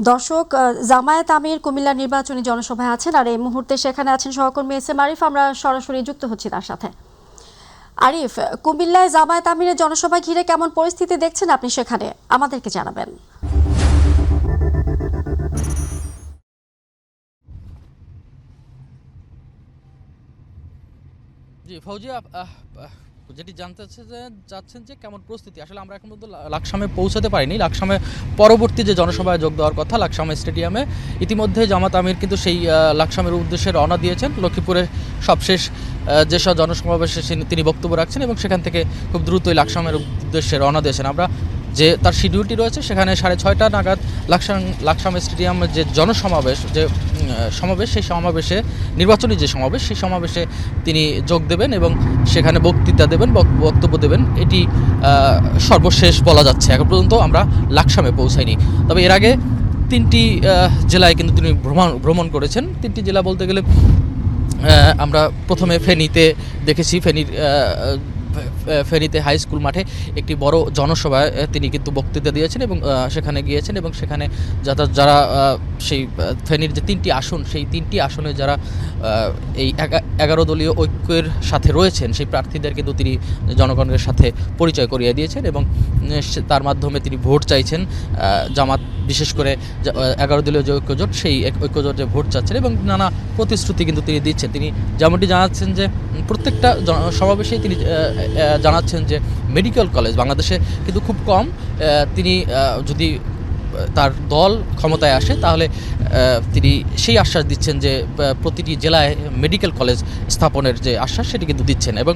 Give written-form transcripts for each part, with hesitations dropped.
দর্শক, জামায়াত আমির কুমিল্লা নির্বাচনী জনসভায় আছেন আর এই মুহূর্তে সেখানে আছেন সহকর্মী এস এম আরিফ। আমরা সরাসরি যুক্ত হচ্ছি তার সাথে। আরিফ, কুমিল্লায় জামায়াত আমিরের জনসভা ঘিরে কেমন পরিস্থিতি দেখছেন আপনি সেখানে, আমাদেরকে জানাবেন। জি ফৌজিয়া, যেটি জানতে চাচ্ছেন যে কেমন প্রস্তুতি, আসলে আমরা এখন পর্যন্ত লাকসামে পৌঁছাতে পারিনি। লাকসামে পরবর্তী যে জনসভায় যোগ দেওয়ার কথা লাকসামে স্টেডিয়ামে, ইতিমধ্যে জামাত আমির কিন্তু সেই লাকসামের উদ্দেশ্যে রওনা দিয়েছেন। লক্ষ্মীপুরে সবশেষ যেসব জনসমাবেশে তিনি বক্তব্য রাখছেন এবং সেখান থেকে খুব দ্রুতই লাকসামের উদ্দেশ্যে রওনা দিয়েছেন। আমরা যে তার শিডিউলটি রয়েছে সেখানে 6:30 নাগাদ লাকসাম স্টেডিয়ামের যে জনসমাবেশ সমাবেশ, সেই সমাবেশে নির্বাচনী যে সমাবেশ সেই সমাবেশে তিনি যোগ দেবেন এবং সেখানে বক্তৃতা দেবেন, বক্তব্য দেবেন। এটি সর্বশেষ বলা যাচ্ছে। এখন পর্যন্ত আমরা লাকসামে পৌঁছাইনি। তবে এর আগে 3টি জেলায় কিন্তু তিনি ভ্রমণ করেছেন। 3টি জেলা বলতে গেলে আমরা প্রথমে ফেনীতে দেখেছি। ফেনীতে হাই স্কুল মাঠে একটি বড় জনসভায় তিনি কিন্তু বক্তৃতা দিয়েছেন এবং সেখানে গিয়েছেন এবং সেখানে যারা সেই ফেনীর যে 3টি আসন, সেই 3টি আসনে যারা এই 11 দলীয় ঐক্যের সাথে রয়েছেন সেই প্রার্থীদের কিন্তু তিনি জনগণের সাথে পরিচয় করিয়ে দিয়েছেন এবং তার মাধ্যমে তিনি ভোট চাইছেন। জামাত বিশেষ করে 11 দলীয় যে ঐক্যজোট, সেই ঐক্যজোটে ভোট চাচ্ছেন এবং নানা প্রতিশ্রুতি কিন্তু তিনি দিচ্ছেন। তিনি যেমনটি জানাচ্ছেন যে প্রত্যেকটা সমাবেশেই তিনি জানাচ্ছেন যে মেডিকেল কলেজ বাংলাদেশে কিন্তু খুব কম। তিনি যদি তার দল ক্ষমতায় আসে তাহলে তিনি সেই আশ্বাস দিচ্ছেন যে প্রতিটি জেলায় মেডিকেল কলেজ স্থাপনের যে আশ্বাস সেটি কিন্তু দিচ্ছেন। এবং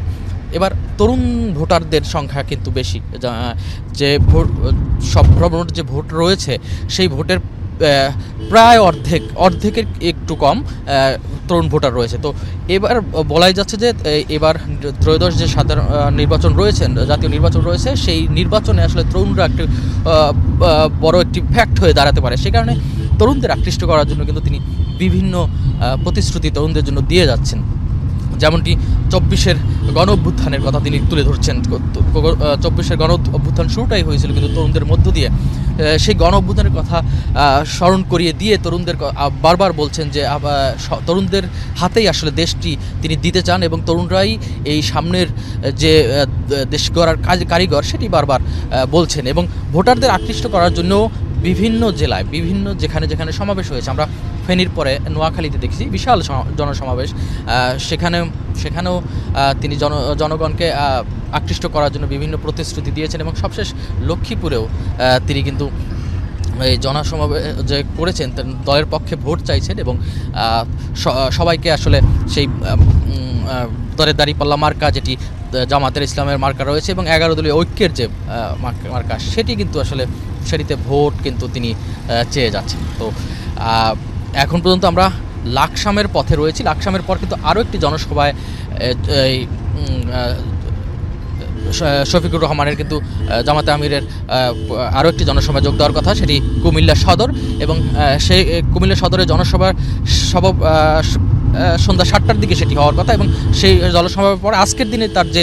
এবার তরুণ ভোটারদের সংখ্যা কিন্তু বেশি, যে সর্বমোট যে ভোট রয়েছে সেই ভোটের প্রায় অর্ধেকের একটু কম তরুণ ভোটার রয়েছে। তো এবার বলাই যাচ্ছে যে এবার ত্রয়োদশ যে সাধারণ নির্বাচন রয়েছেন, জাতীয় নির্বাচন রয়েছে, সেই নির্বাচনে আসলে তরুণরা একটি বড় একটি ফ্যাক্ট হয়ে দাঁড়াতে পারে। সে কারণে তরুণদের আকৃষ্ট করার জন্য কিন্তু তিনি বিভিন্ন প্রতিশ্রুতি তরুণদের জন্য দিয়ে যাচ্ছেন। যেমনটি 24-এর গণ অভ্যুত্থানের কথা তিনি তুলে ধরছেন। 24-এর গণ অভ্যুত্থান শুরুটাই হয়েছিল কিন্তু তরুণদের মধ্য দিয়ে। সেই গণ অভ্যুত্থানের কথা স্মরণ করিয়ে দিয়ে তরুণদের বারবার বলছেন যে তরুণদের হাতেই আসলে দেশটি তিনি দিতে চান এবং তরুণরাই এই সামনের যে দেশ গড়ার কারিগর সেটি বারবার বলছেন। এবং ভোটারদের আকৃষ্ট করার জন্য বিভিন্ন জেলায় যেখানে সমাবেশ হয়েছে, আমরা ফেনীর পরে নোয়াখালীতে দেখেছি বিশাল জনসমাবেশ। সেখানেও তিনি জনগণকে আকৃষ্ট করার জন্য বিভিন্ন প্রতিশ্রুতি দিয়েছেন এবং সবশেষ লক্ষ্মীপুরেও তিনি কিন্তু এই জনসমাবেশ যে করেছেন দলের পক্ষে ভোট চাইছেন এবং সবাইকে আসলে সেই দলের দাঁড়িপাল্লা মার্কা, যেটি জামাতের ইসলামের মার্কা রয়েছে এবং 11 দলীয় ঐক্যের যে মার্কা, সেটি কিন্তু আসলে সেটিতে ভোট কিন্তু তিনি চেয়ে যাচ্ছেন। তো এখন পর্যন্ত আমরা লাকসামের পথে রয়েছি। লাকসামের পর কিন্তু আরও একটি জনসভায় শফিকুর রহমানের কিন্তু জামাতে আমিরের আরও একটি জনসভায় যোগ দেওয়ার কথা, সেটি কুমিল্লা সদর। এবং সেই কুমিল্লা সদরের জনসভার সন্ধ্যা 7টার দিকে সেটি হওয়ার কথা এবং সেই জনসভার পর আজকের দিনে তার যে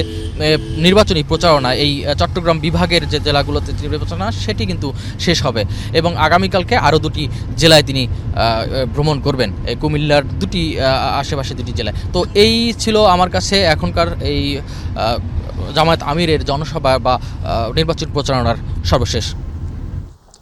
নির্বাচনী প্রচারণা, এই চট্টগ্রাম বিভাগের যে জেলাগুলোতে প্রচারণা, সেটি কিন্তু শেষ হবে এবং আগামীকালকে আরও 2টি জেলায় তিনি ভ্রমণ করবেন, কুমিল্লার আশেপাশে 2টি জেলায়। তো এই ছিল আমার কাছে এখনকার এই জামায়াত আমিরের জনসভা বা নির্বাচন প্রচারণার সর্বশেষ